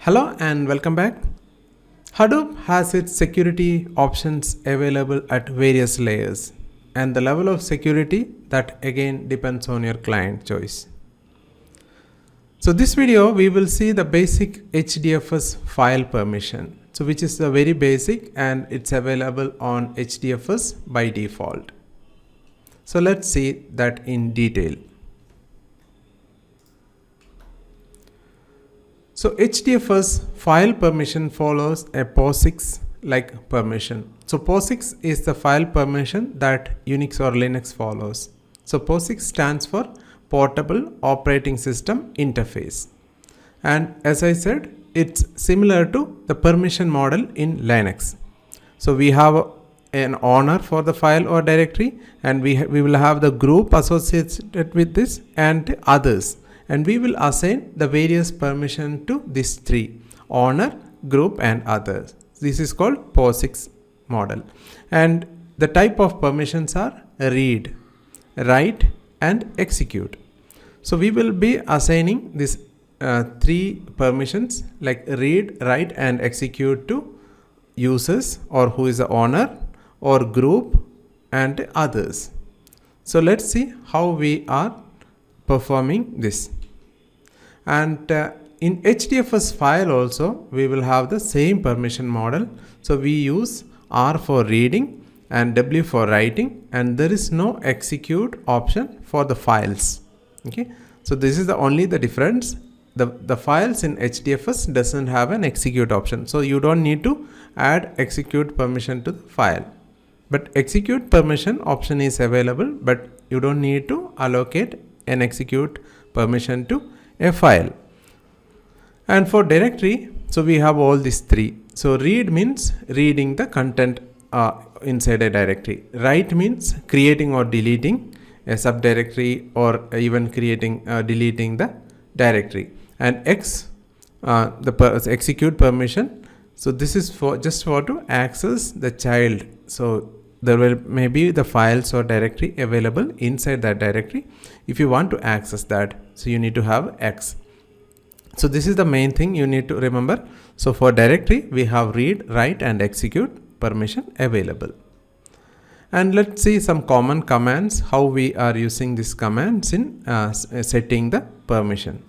Hello and welcome back. Hadoop has its security options available at various layers, and the level of security that again depends on your client choice. So this video we will see the basic HDFS file permission, so which is the very basic and it's available on HDFS by default. So let's see that in detail. So HDFS file permission follows a POSIX like permission. So POSIX is the file permission that Unix or Linux follows. So POSIX stands for Portable Operating System Interface. And as I said, it's similar to the permission model in Linux. So we have an owner for the file or directory, and we will have the group associated with this and others. And we will assign the various permission to these three: owner, group and others. This is called POSIX model. And the type of permissions are read, write and execute. So we will be assigning these three permissions like read, write and execute to users or who is the owner or group and others. So let's see how we are performing this. And in HDFS file also we will have the same permission model. So we use R for reading and W for writing, and there is no execute option for the files. Okay, so this is the only the difference. The files in HDFS doesn't have an execute option, so you don't need to add execute permission to the file. But execute permission option is available, but you don't need to allocate an execute permission to a file. And for directory, so we have all these three. So read means reading the content inside a directory. Write means creating or deleting a subdirectory or even creating deleting the directory. And execute permission. So this is for just for to access the child. So there will maybe the files or directory available inside that directory. If you want to access that, so you need to have X. So this is the main thing you need to remember. So for directory we have read, write and execute permission available. And let's see some common commands, how we are using these commands in setting the permission.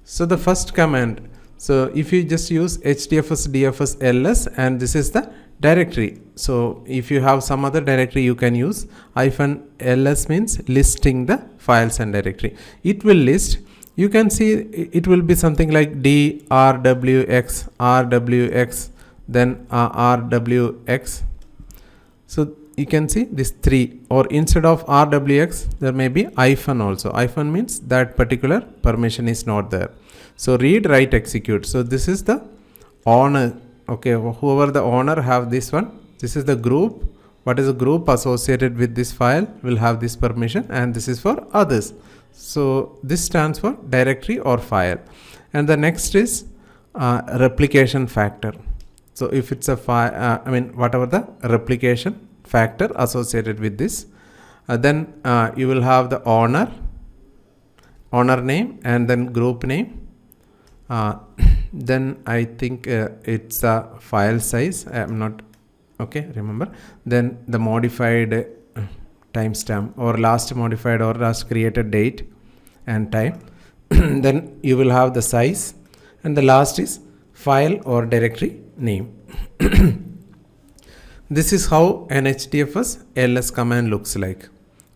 So the first command, so if you just use HDFS DFS ls, and this is the directory. So if you have some other directory, you can use -ls means listing the files and directory. It will list. You can see it will be something like d rwx rwx then rwx. So you can see these three, or instead of rwx there may be hyphen also. Hyphen means that particular permission is not there. So read, write, execute. So this is the owner. Okay, whoever the owner have this one. This is the group. What is the group associated with this file will have this permission, and this is for others. So this stands for directory or file. And the next is replication factor. So if it's a file, whatever the replication factor associated with this, then you will have the owner name and then group name. Then I think it's a file size. I'm not okay. Remember, then the modified timestamp or last modified or last created date and time. Then you will have the size, and the last is file or directory name. This is how an HDFS ls command looks like.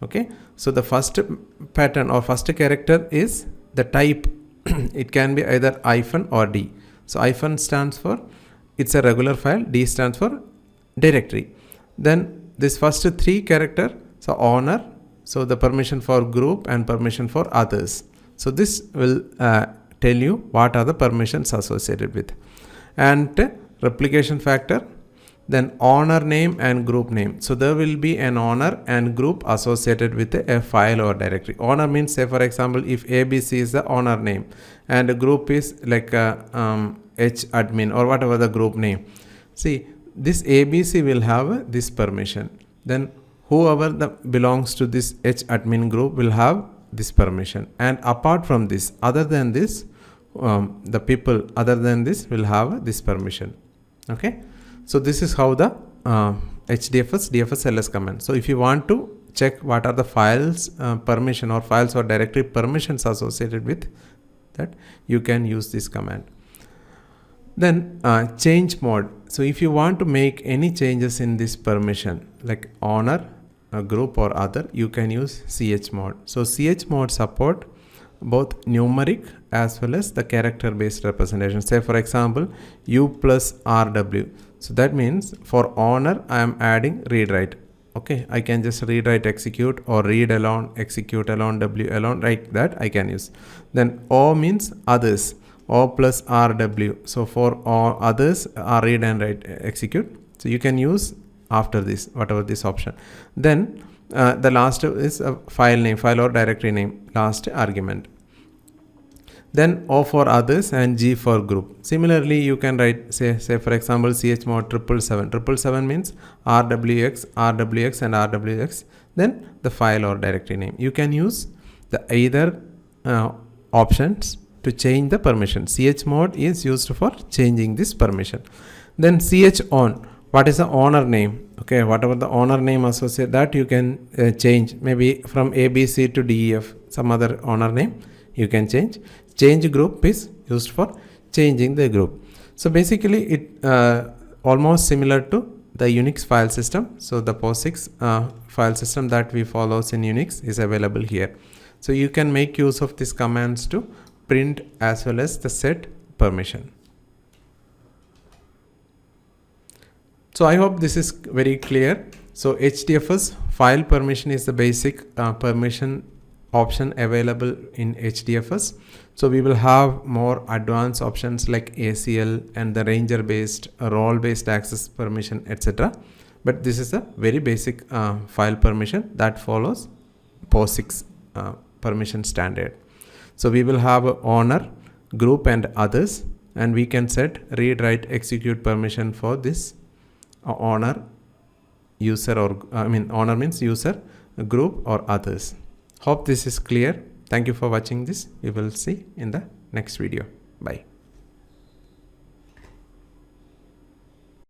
Okay, so the first pattern or first character is the type. It can be either hyphen or D. So hyphen stands for it's a regular file, D stands for directory. Then this first three character, so owner, so the permission for group and permission for others. So this will tell you what are the permissions associated with. And replication factor, then owner name and group name. So there will be an owner and group associated with a file or directory. Owner means, say for example, if ABC is the owner name and a group is like H admin or whatever the group name. See, this ABC will have this permission. Then whoever belongs to this H admin group will have this permission. And apart from this, other than this, the people other than this will have this permission. Okay, so this is how the HDFS DFS command. So if you want to check what are the files permission or files or directory permissions associated with that, you can use this command. Then change mode. So if you want to make any changes in this permission like owner, a group or other, you can use chmod. So chmod support both numeric as well as the character based representation. Say for example u plus rw. So that means for owner I am adding read write. Okay, I can just read write execute or read alone, execute alone, w alone, like that I can use. Then o means others, o plus rw. So for all others are read and write execute. So you can use after this whatever this option. Then the last is a file name, file or directory name, last argument. Then O for others and G for group. Similarly, you can write say for example chmod 777 means rwx, rwx and rwx. Then the file or directory name. You can use the either options to change the permission. Chmod is used for changing this permission. Then chown. What is the owner name? Okay, whatever the owner name associated, that you can change, maybe from ABC to DEF, some other owner name you can change. Change group is used for changing the group. So basically it almost similar to the Unix file system. So the POSIX file system that we follows in Unix is available here. So you can make use of these commands to print as well as the set permission. So I hope this is very clear. So HDFS file permission is the basic permission option available in HDFS. So we will have more advanced options like ACL and the ranger based, role based access permission, etc. But this is a very basic file permission that follows POSIX permission standard. So we will have owner, group and others, and we can set read, write, execute permission for this owner, user, or owner means user, group or others. Hope this is clear. Thank you for watching this. We will see in the next video. Bye.